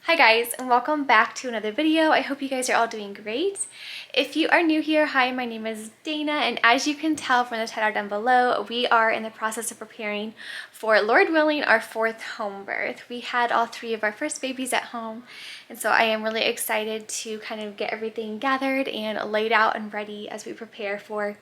Hi guys, and welcome back to another video. I hope you guys are all doing great. If you are new here, hi, my name is Dana, and as you can tell from the title down below, we are in the process of preparing for, Lord willing, our fourth home birth. We had all three of our first babies at home, and so I am really excited to kind of get everything gathered and laid out and ready as we prepare for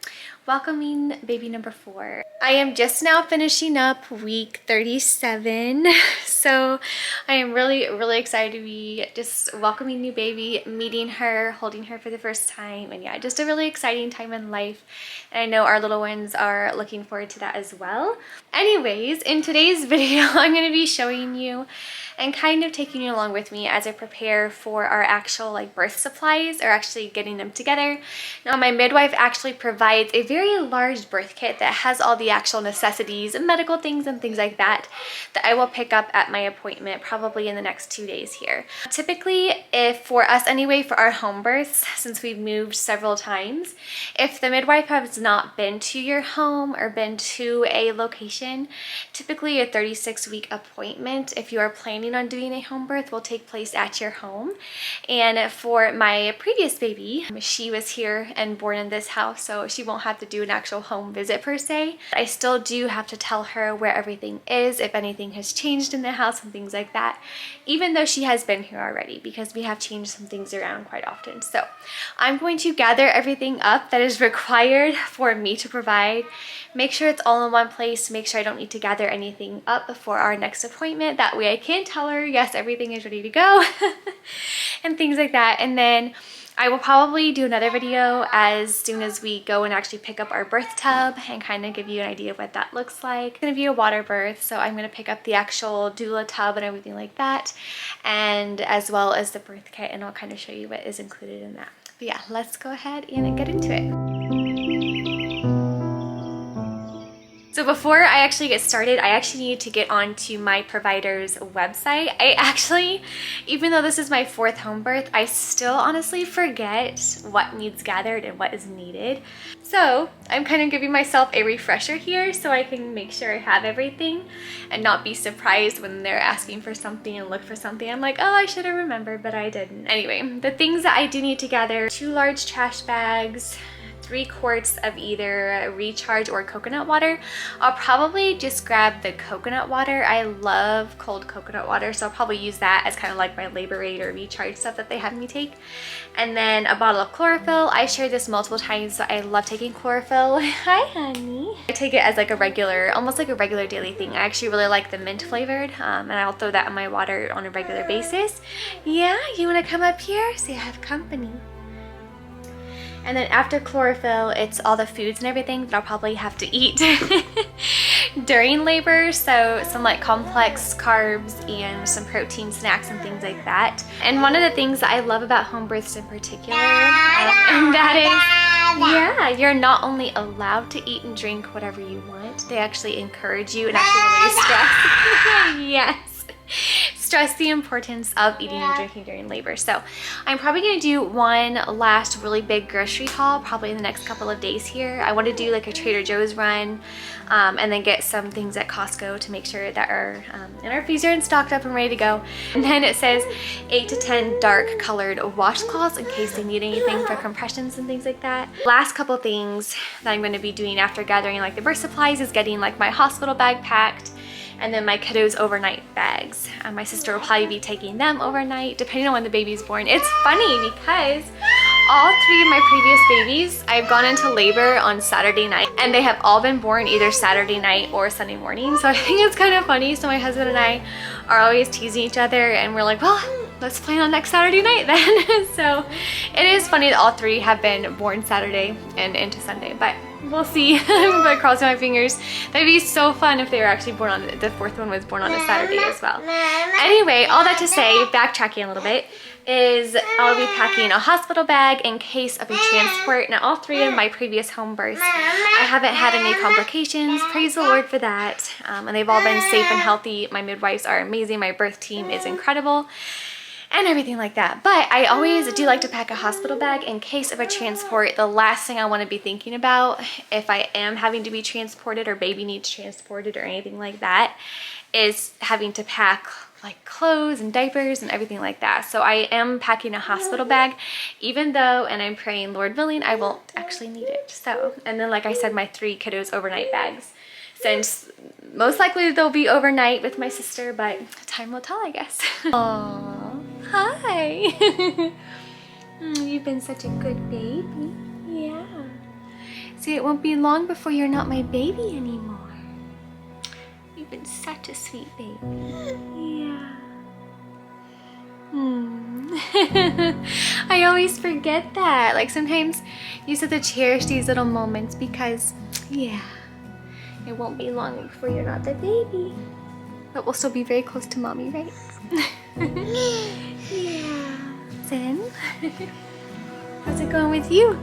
welcoming baby number 4. I am just now finishing up week 37, so I am really excited to be just welcoming new baby, meeting her, holding her for the first time, and yeah, just a really exciting time in life. And I know our little ones are looking forward to that as well. Anyways, in today's video, I'm going to be showing you and kind of taking you along with me as I prepare for our actual birth supplies, or actually getting them together. Now, my midwife actually provides a very large birth kit that has all the actual necessities and medical things and things like that I will pick up at my appointment probably in the next 2 days here. Typically, if for us anyway, for our home births, since we've moved several times, if the midwife has not been to your home or been to a location, typically a 36-week appointment, if you are planning on doing a home birth, will take place at your home. And for my previous baby, she was here and born in this house, so she won't have to do an actual home visit per se. I still do have to tell her where everything is, if anything has changed in the house and things like that, even though she has been here already, because we have changed some things around quite often. So I'm going to gather everything up that is required for me to provide, make sure it's all in one place, make sure I don't need to gather anything up before our next appointment. That way I can tell her, yes, everything is ready to go and things like that. And then I will probably do another video as soon as we go and actually pick up our birth tub and kind of give you an idea of what that looks like. It's going to be a water birth, so I'm going to pick up the actual doula tub and everything like that, and as well as the birth kit, and I'll kind of show you what is included in that. But yeah, let's go ahead and get into it. So before I actually get started, I actually need to get onto my provider's website. I actually, even though this is my 4th home birth, I still honestly forget what needs gathered and what is needed. So I'm kind of giving myself a refresher here so I can make sure I have everything and not be surprised when they're asking for something and look for something. I'm like, oh, I should have remembered, but I didn't. Anyway, the things that I do need to gather: 2 large trash bags, 3 quarts of either recharge or coconut water. I'll probably just grab the coconut water. I love cold coconut water, so I'll probably use that as kind of like my Labor Aid or recharge stuff that they have me take. And then a bottle of chlorophyll. I shared this multiple times, so I love taking chlorophyll. Hi, honey. I take it as like a regular, almost like a regular daily thing. I actually really like the mint flavored, and I'll throw that in my water on a regular basis. Yeah, you want to come up here? Say I have company. And then after chlorophyll, it's all the foods and everything that I'll probably have to eat during labor. So some like complex carbs and some protein snacks and things like that. And one of the things that I love about home births in particular, and that is, yeah, you're not only allowed to eat and drink whatever you want, they actually encourage you and actually really stress. Yes. Stress the importance of eating and drinking during labor. So I'm probably going to do one last really big grocery haul probably in the next couple of days here. I want to do like a Trader Joe's run, and then get some things at Costco to make sure that are in our freezer and stocked up and ready to go. And then it says 8 to 10 dark colored washcloths in case they need anything for compressions and things like that. Last couple things that I'm going to be doing after gathering like the birth supplies is getting like my hospital bag packed, and then my kiddos' overnight bags. My sister will probably be taking them overnight, depending on when the baby's born. It's funny because all 3 of my previous babies, I've gone into labor on Saturday night, and they have all been born either Saturday night or Sunday morning. So I think it's kind of funny. So my husband and I are always teasing each other, and we're like, well, let's plan on next Saturday night then. So it is funny that all 3 have been born Saturday and into Sunday, but we'll see. But crossing my fingers. That'd be so fun if they were actually born on the 4th one was born on a Saturday as well. Anyway, all that to say, backtracking a little bit, is I'll be packing a hospital bag in case of a transport. Now, all 3 of my previous home births, I haven't had any complications. Praise the Lord for that. And they've all been safe and healthy. My midwives are amazing. My birth team is incredible. And everything like that. But I always do like to pack a hospital bag in case of a transport. The last thing I want to be thinking about if I am having to be transported or baby needs transported or anything like that is having to pack like clothes and diapers and everything like that. So I am packing a hospital bag, even though, and I'm praying, Lord willing, I won't actually need it. So, and then like I said, my 3 kiddos overnight bags, since most likely they'll be overnight with my sister, but time will tell, I guess. Aww, hi. You've been such a good baby. Yeah. See, it won't be long before you're not my baby anymore. You've been such a sweet baby. Yeah. I always forget that. Like sometimes you just have to cherish these little moments because, yeah, it won't be long before you're not the baby. But we'll still be very close to mommy, right? Yeah. Zen, how's it going with you?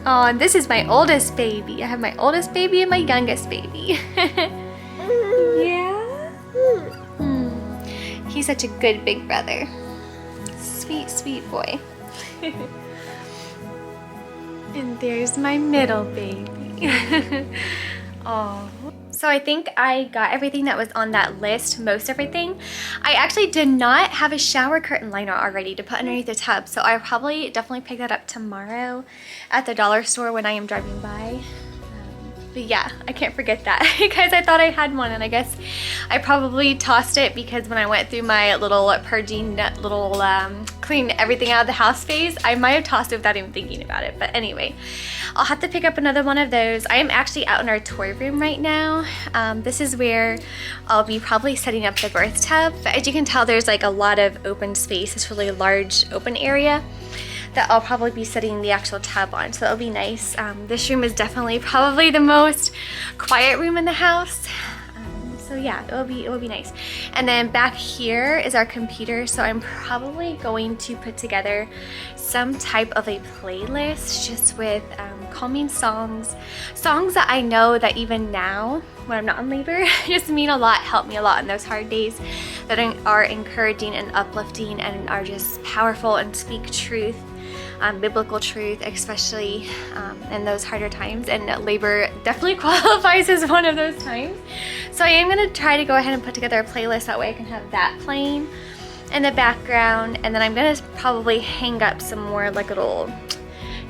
Oh, and this is my oldest baby. I have my oldest baby and my youngest baby. Yeah? He's such a good big brother. Sweet, sweet boy. And there's my middle baby. Oh. So I think I got everything that was on that list, most everything. I actually did not have a shower curtain liner already to put underneath the tub, so I'll probably definitely pick that up tomorrow at the dollar store when I am driving by. But yeah, I can't forget that because I thought I had one, and I guess I probably tossed it because when I went through my little purging, little clean everything out of the house phase, I might have tossed it without even thinking about it. But anyway, I'll have to pick up another one of those. I am actually out in our toy room right now. This is where I'll be probably setting up the birth tub. But as you can tell, there's like a lot of open space. It's really a large open area that I'll probably be setting the actual tub on, so that'll be nice. This room is definitely probably the most quiet room in the house. So yeah, it'll be nice. And then back here is our computer, so I'm probably going to put together some type of a playlist just with calming songs that I know that even now when I'm not in labor just mean a lot, help me a lot in those hard days, that are encouraging and uplifting and are just powerful and speak truth. Biblical truth, especially in those harder times, and labor definitely qualifies as one of those times. So I am going to try to go ahead and put together a playlist, that way I can have that playing in the background, and then I'm going to probably hang up some more like little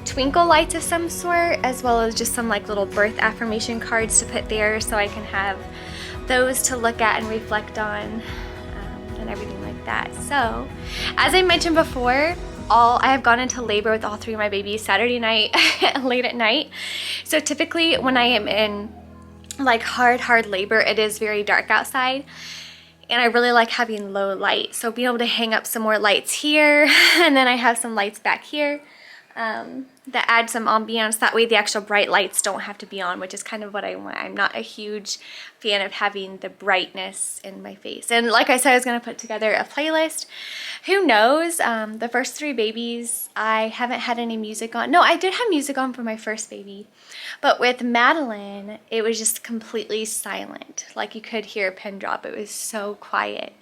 twinkle lights of some sort, as well as just some like little birth affirmation cards to put there, so I can have those to look at and reflect on, and everything like that. So as I mentioned before, I have gone into labor with all 3 of my babies Saturday night late at night. So typically when I am in like hard labor, it is very dark outside, and I really like having low light. So being able to hang up some more lights here, and then I have some lights back here that add some ambiance. That way the actual bright lights don't have to be on, which is kind of what I want. I'm not a huge fan of having the brightness in my face. And like I said, I was going to put together a playlist. Who knows? The first 3 babies, I haven't had any music on. No, I did have music on for my first baby. But with Madeline, it was just completely silent. Like you could hear a pin drop. It was so quiet.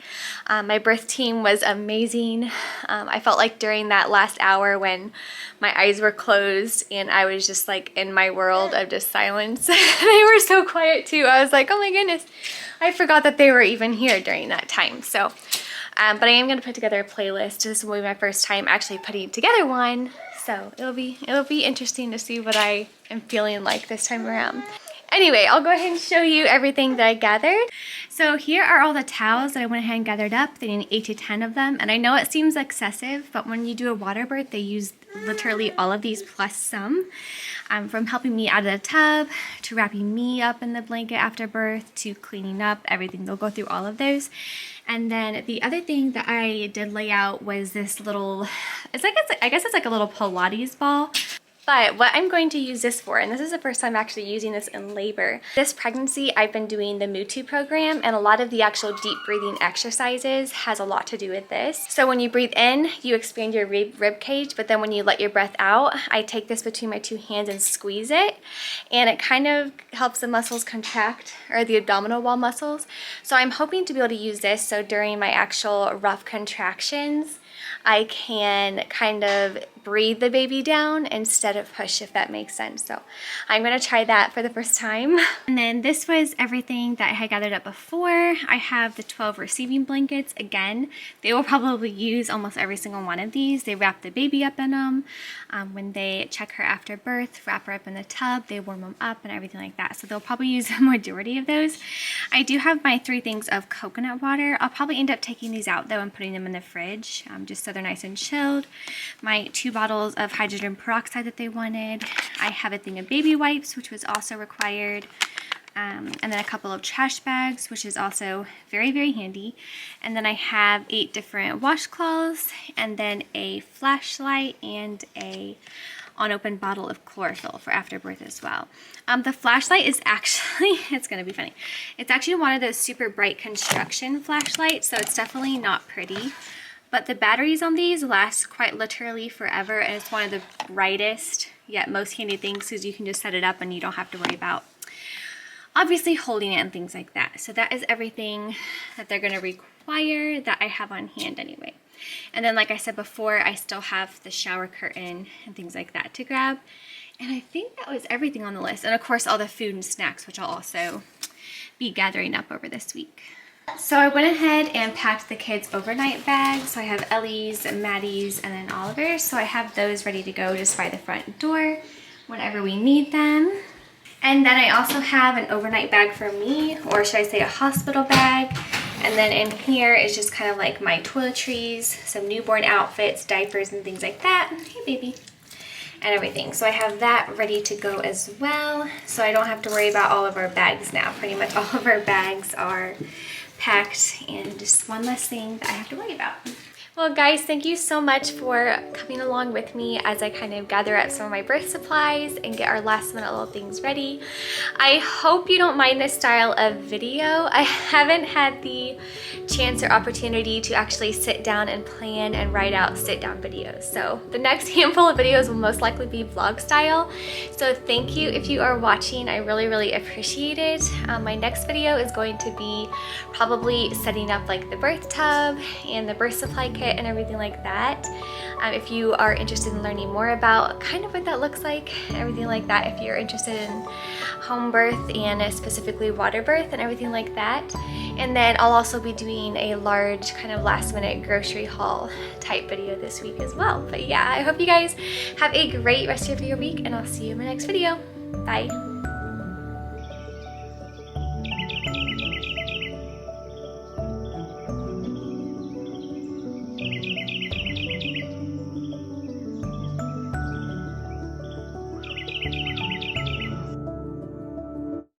My birth team was amazing. I felt like during that last hour when my eyes were closed and I was just like in my world of just silence, they were so quiet too. I was like, oh my goodness, I forgot that they were even here during that time. So but I am going to put together a playlist. This will be my first time actually putting together one, so it'll be interesting to see what I am feeling like this time around. Anyway, I'll go ahead and show you everything that I gathered. So here are all the towels that I went ahead and gathered up. They need 8 to 10 of them, and I know it seems excessive, but when you do a water birth, they use literally all of these plus some. From helping me out of the tub, to wrapping me up in the blanket after birth, to cleaning up, everything. They'll go through all of those. And then the other thing that I did lay out was this little, I guess it's like a little Pilates ball. But what I'm going to use this for, and this is the first time actually using this in labor, this pregnancy I've been doing the Mutu program, and a lot of the actual deep breathing exercises has a lot to do with this. So when you breathe in, you expand your rib cage, but then when you let your breath out, I take this between my 2 hands and squeeze it, and it kind of helps the muscles contract, or the abdominal wall muscles. So I'm hoping to be able to use this so during my actual rough contractions, I can kind of breathe the baby down instead instead of push, if that makes sense. So I'm gonna try that for the first time. And then this was everything that I had gathered up before. I have the 12 receiving blankets. Again, they will probably use almost every single one of these. They wrap the baby up in them. When they check her after birth, wrap her up in the tub, they warm them up and everything like that. So they'll probably use the majority of those. I do have my 3 things of coconut water. I'll probably end up taking these out though and putting them in the fridge, just so they're nice and chilled. My 2 bottles of hydrogen peroxide that they wanted. I have a thing of baby wipes, which was also required. And then a couple of trash bags, which is also very, very handy. And then I have 8 different washcloths, and then a flashlight and a unopened bottle of chlorophyll for afterbirth as well. The flashlight is actually, it's gonna be funny. It's actually one of those super bright construction flashlights, so it's definitely not pretty. But the batteries on these last quite literally forever, and it's one of the brightest yet most handy things because you can just set it up and you don't have to worry about obviously holding it and things like that. So that is everything that they're going to require that I have on hand anyway. And then like I said before, I still have the shower curtain and things like that to grab. And I think that was everything on the list. And of course all the food and snacks, which I'll also be gathering up over this week. So I went ahead and packed the kids' overnight bags. So I have Ellie's, Maddie's, and then Oliver's. So I have those ready to go just by the front door whenever we need them. And then I also have an overnight bag for me, or should I say a hospital bag. And then in here is just kind of like my toiletries, some newborn outfits, diapers, and things like that. Hey, baby. And everything. So I have that ready to go as well. So I don't have to worry about all of our bags now. Pretty much all of our bags are packed, and just one less thing that I have to worry about. Well guys, thank you so much for coming along with me as I kind of gather up some of my birth supplies and get our last minute little things ready. I hope you don't mind this style of video. I haven't had the chance or opportunity to actually sit down and plan and write out sit down videos. So the next handful of videos will most likely be vlog style. So thank you if you are watching. I really, really appreciate it. My next video is going to be probably setting up like the birth tub and the birth supply kit and everything like that. If you are interested in learning more about kind of what that looks like and everything like that, if you're interested in home birth and specifically water birth and everything like that. And then I'll also be doing a large kind of last minute grocery haul type video this week as well. But yeah, I hope you guys have a great rest of your week, and I'll see you in my next video. Bye.